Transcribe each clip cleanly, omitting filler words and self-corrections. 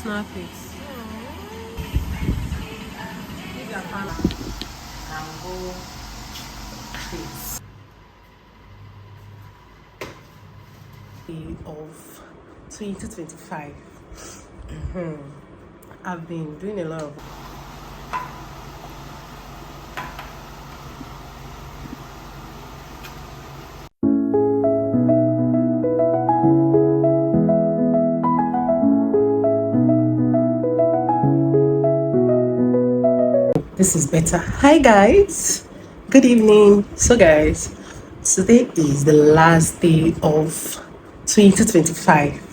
snap it. Of 2025. I've been doing a lot of this is better. Hi guys, good evening. So guys, today is the last day of 2025.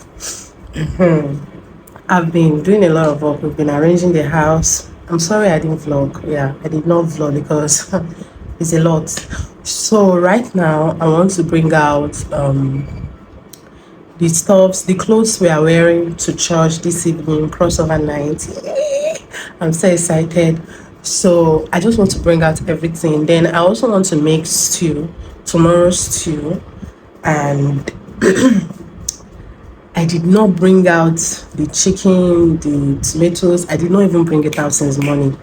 I've been doing a lot of work. We've been arranging the house. I'm sorry I didn't vlog. Yeah, I did not vlog because it's a lot. So right now I want to bring out the stuffs, the clothes we are wearing to church this evening, crossover night. I'm so excited. So I just want to bring out everything. Then I also want to make stew, tomorrow's stew, and I did not bring out the chicken, the tomatoes. I did not even bring it out since morning.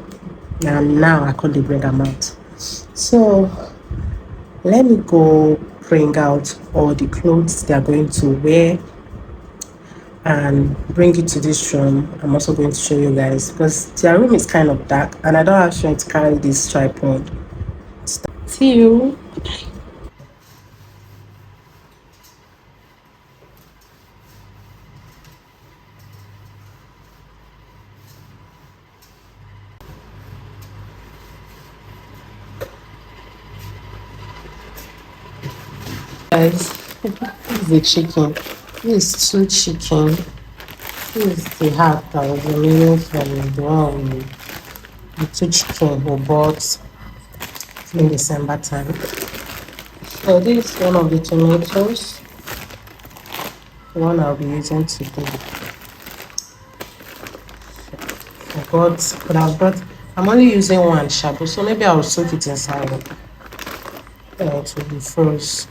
And now I couldn't bring them out. So let me go bring out all the clothes they are going to wear and bring it to this room. I'm also going to show you guys because their room is kind of dark and I don't have strength to carry this tripod. See you. Guys, this is the chicken. This is two chicken. This is the half that was remaining from the one the two chicken we bought in December time. So this is one of the tomatoes. The one I'll be using today. I'm only using one shabu, so maybe I'll soak it inside. It will be frozen.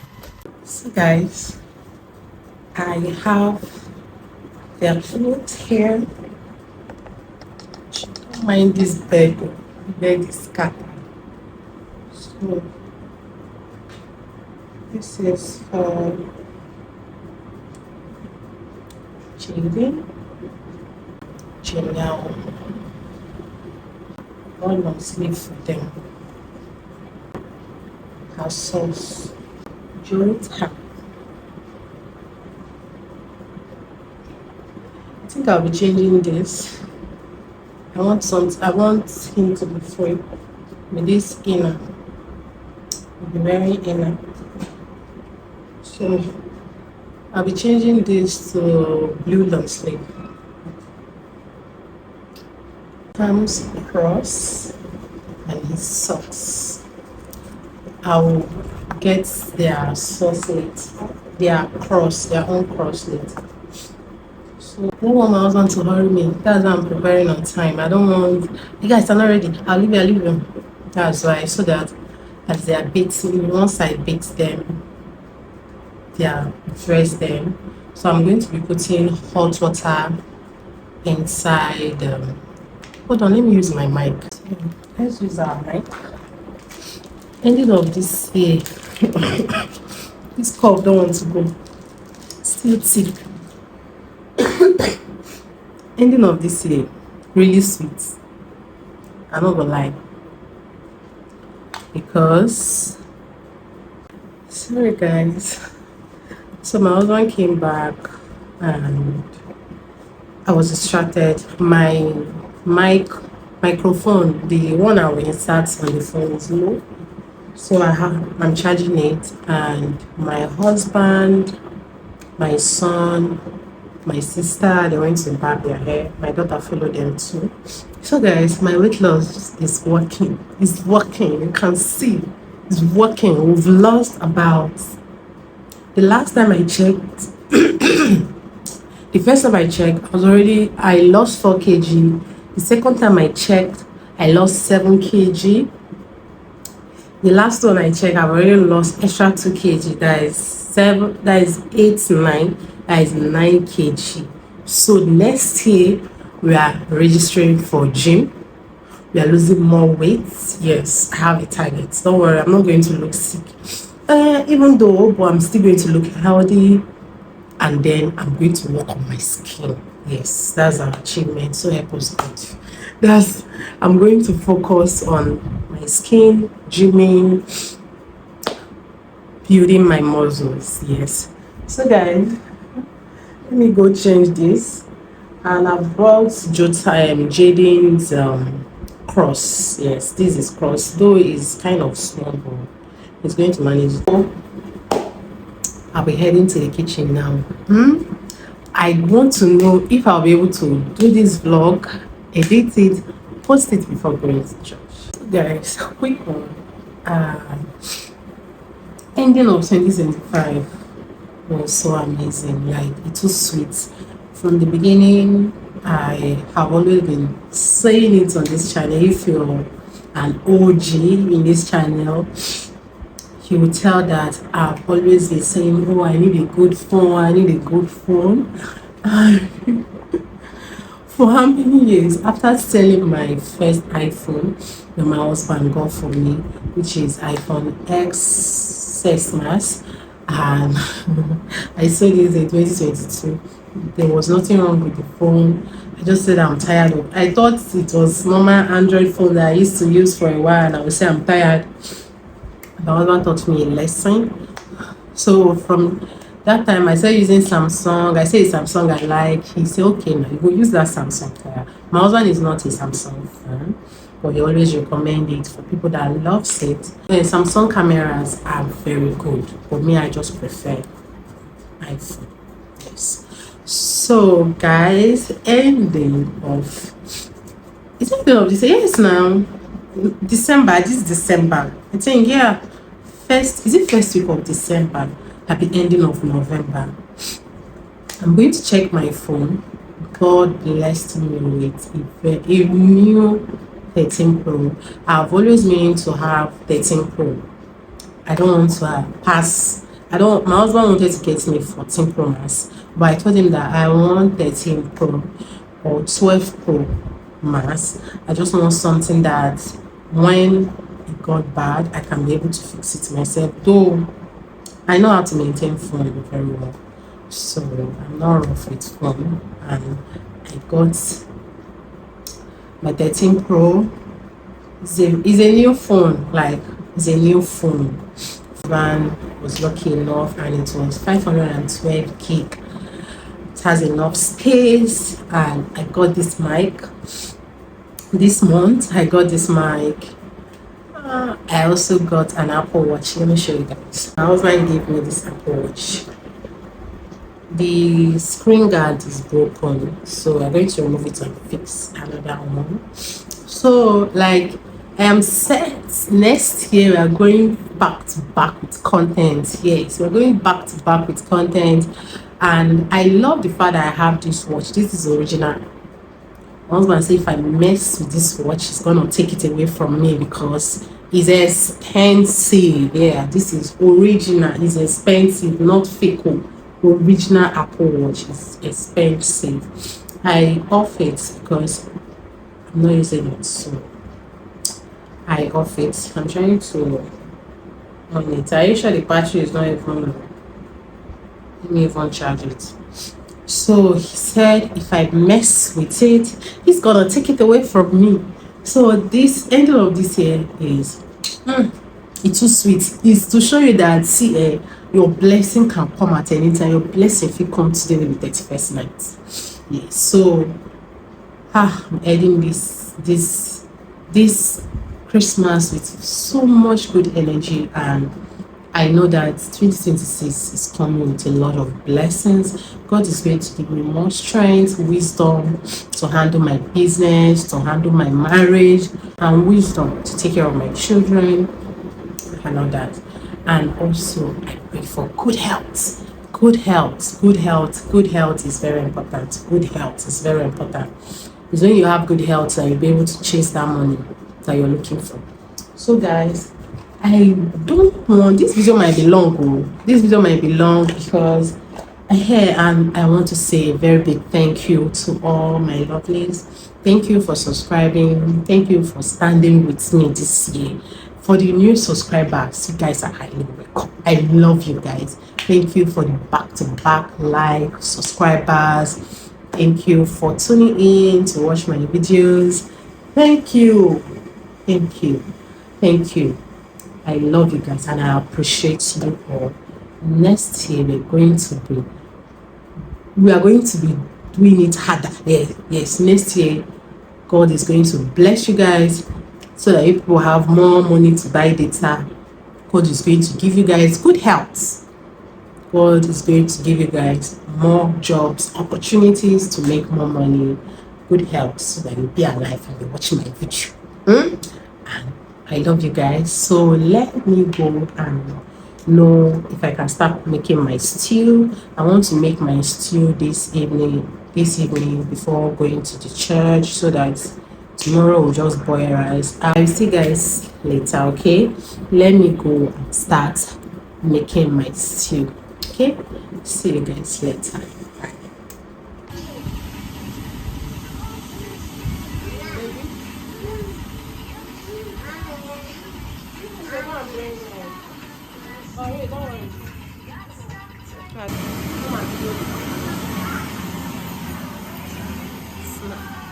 So guys, I have their clothes here. Don't mind this bed. The bed is scattered. So this is for Jane. Now one long sleeve for them. Her sauce. Joint ham. I think I'll be changing this. I want him to be free with this inner. I'll be wearing inner. So I'll be changing this to blue long sleeve. Comes across and his socks. I will get their sausage, their own crosslet. So I don't want my husband to hurry me. That's why I'm preparing on time. I don't want you guys are not ready. I'll leave them. That's why, so that as they are baking, once I bake them, they are dressed them. So I'm going to be putting hot water inside. Hold on, let me use my mic. Let's use our mic. Ending of this here. This cup don't want to go. Still thick. Ending of this year, really sweet. I'm not gonna lie. Because sorry guys. So my husband came back and I was distracted. My microphone, the one I will insert on the phone is low. So I'm charging it, and my husband, my son, my sister, they went to barb their hair. My daughter followed them too. So guys, my weight loss is working. It's working. You can see it's working. We've lost about, the last time I checked, the first time I checked, I lost 4 kg. The second time I checked, I lost 7 kg. The last one I checked, I've already lost extra 2 kg. That is 8, 9. That is 9 kg. So next year, We are registering for gym. We are losing more weight. Yes, I have a target. Don't worry, I'm not going to look sick. Even though, but I'm still going to look healthy, and then I'm going to work on my skin. Yes, that's our achievement. So help us God. I'm going to focus on my skin, gymming, building my muscles. Yes. So guys, let me go change this. And I've brought Jaden's cross. Yes, this is cross, though it's kind of small, but it's going to manage it. I'll be heading to the kitchen now. I want to know if I'll be able to do this vlog, edit it, post it before going to church. So guys, quick one. Ending of 2025 was so amazing. Like, it was sweet. From the beginning, I have always been saying it on this channel. If you're an OG in this channel, you will tell that I've always been saying, oh, I need a good phone, I need a good phone. For how many years? After selling my first iPhone that my husband got for me, which is iPhone XS Max, and I sold it in 2022. There was nothing wrong with the phone. I just said I'm tired of. I thought it was normal Android phone that I used to use for a while, and I would say I'm tired. My husband taught me a lesson. So from that time, I started using Samsung. I said it's Samsung I like. He said, okay, now you go use that Samsung. My husband is not a Samsung fan, but he always recommend it for people that loves it. Samsung cameras are very good, but me, I just prefer iPhone. Yes. So guys, ending of it's ending of this. Yes, now December. This is December. I think, yeah. First week of December at the ending of November. I'm going to check my phone. God blessed me with a new 13 Pro. I've always meant to have 13 Pro. I don't want to pass. My husband wanted to get me 14 Pro Max, but I told him that I want 13 Pro or 12 Pro Max. I just want something that when it got bad, I can be able to fix it myself. Though I know how to maintain phone very well, so I'm not rough with phone. And I got my 13 Pro. It's a new phone. Like, it's a new phone. Man was lucky enough, and it was 512 gig. It has enough space, and I got this mic this month. I got this mic. I also got an Apple Watch. Let me show you guys. My husband gave me this Apple Watch. The screen guard is broken, so we're going to remove it and fix another one. So, like, I am set. Next year we are going back to back with content. Yes, we're going back to back with content, and I love the fact that I have this watch. This is original. My husband said if I mess with this watch, it's gonna take it away from me because it's expensive. Yeah, this is original. It's expensive, not fake. Original Apple Watch is expensive. I off it because I'm not using it, so I off it. I'm trying to on it. Are you sure the battery is not even? Let me even charge it. So he said if I mess with it, he's gonna take it away from me. So this ending of this year is it's too sweet. It's to show you that see your blessing can come at any time. Your blessing if you come today will be 31st night. Yeah. So I'm ending this Christmas with so much good energy, and I know that 2026 is coming with a lot of blessings. God is going to give me more strength, wisdom to handle my business, to handle my marriage, and wisdom to take care of my children and all that. And also, I pray for good health. Good health is very important. Good health is very important. It's when you have good health that you'll be able to chase that money that you're looking for. So guys, I don't want this video might be long. This video might be long because Here, and I want to say a very big thank you to all my lovelies. Thank you for subscribing. Thank you for standing with me this year. For the new subscribers, you guys are highly welcome. I love you guys. Thank you for the back-to-back like subscribers. Thank you for tuning in to watch my videos. Thank you. Thank you. Thank you. I love you guys and I appreciate you all. Next year we are going to be doing it harder. Yes, next year God is going to bless you guys so that you people have more money to buy data. God is going to give you guys good health. God is going to give you guys more jobs, opportunities to make more money, good health, so that you'll be alive and be watching my video. And I love you guys. So let me go and know if I can start making my stew. I want to make my stew this evening before going to the church, so that tomorrow we'll just boil rice. I'll see you guys later. Okay, let me go and start making my stew. Okay, see you guys later. Oh, wait, don't worry.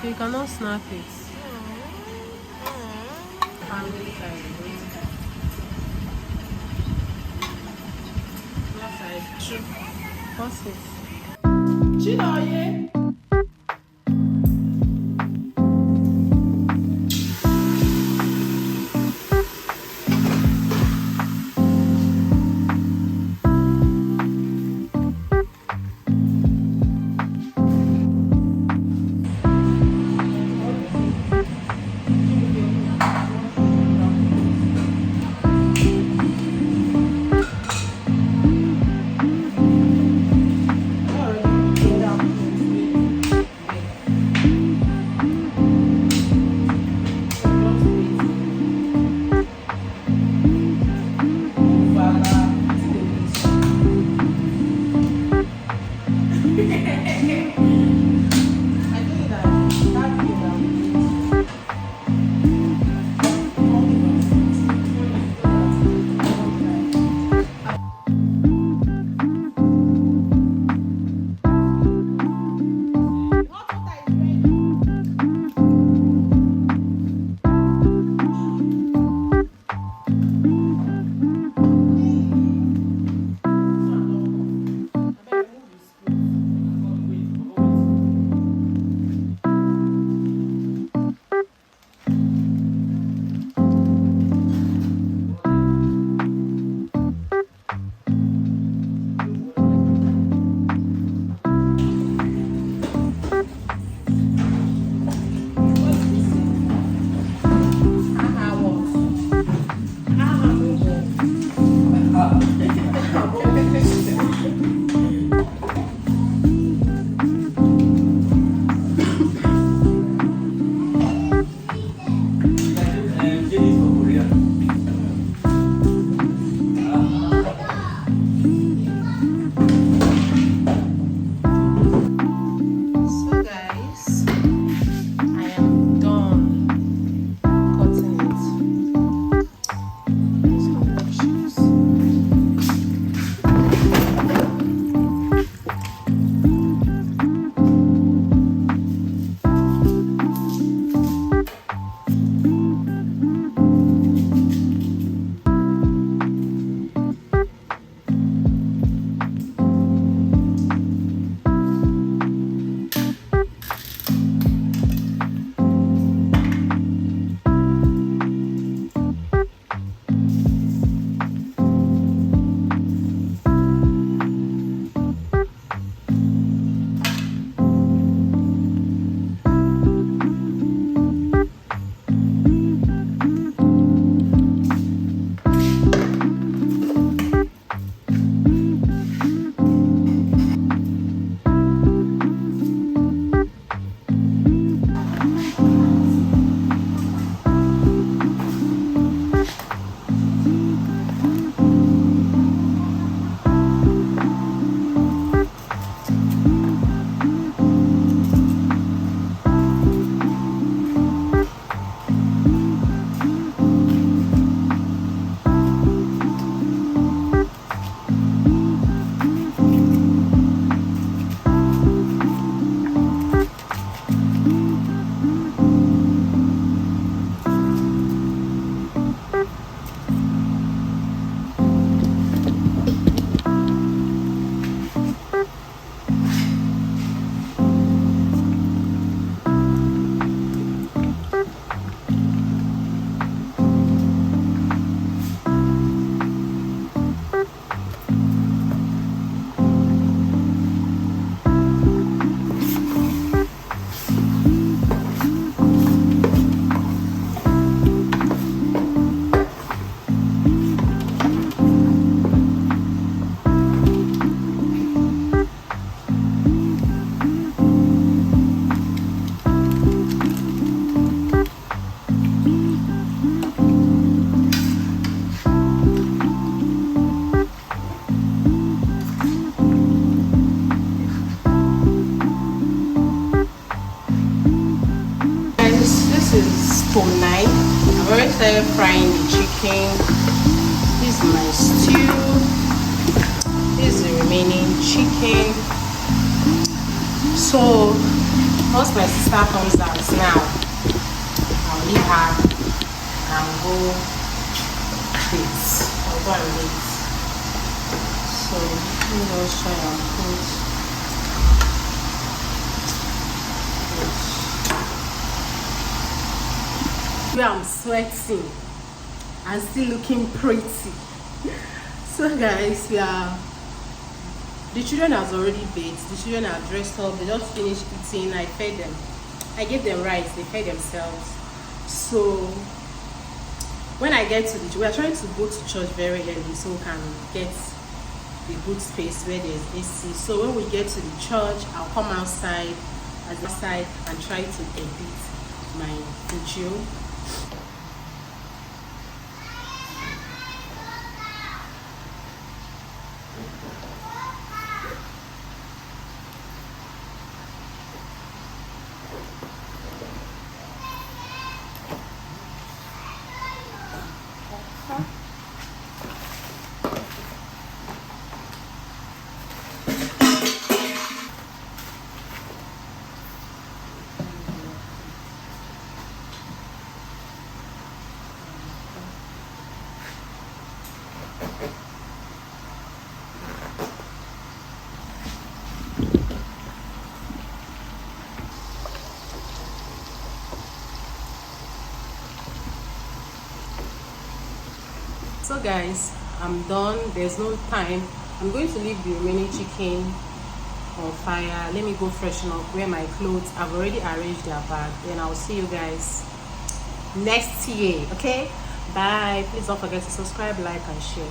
You cannot snap it. I'm really tired. True. What's it? Chinoye. to 9. I've already started frying the chicken. This is my stew. This is the remaining chicken. So once my sister comes out now, I'll leave her and go wait. I'll go and wait. So let me just try and put this. Where I'm sweating and still looking pretty. So guys, the children has already bathed. The children are dressed up. They just finished eating. I fed them. I gave them rice. They fed themselves. So when I get to we are trying to go to church very early so we can get the good space where there's AC. So when we get to the church, I'll come outside and try to edit my video. So guys, I'm done. There's no time. I'm going to leave the remaining chicken on fire. Let me go freshen up, wear my clothes. I've already arranged their bag. Then I'll see you guys next year. Okay, bye. Please don't forget to subscribe, like and share.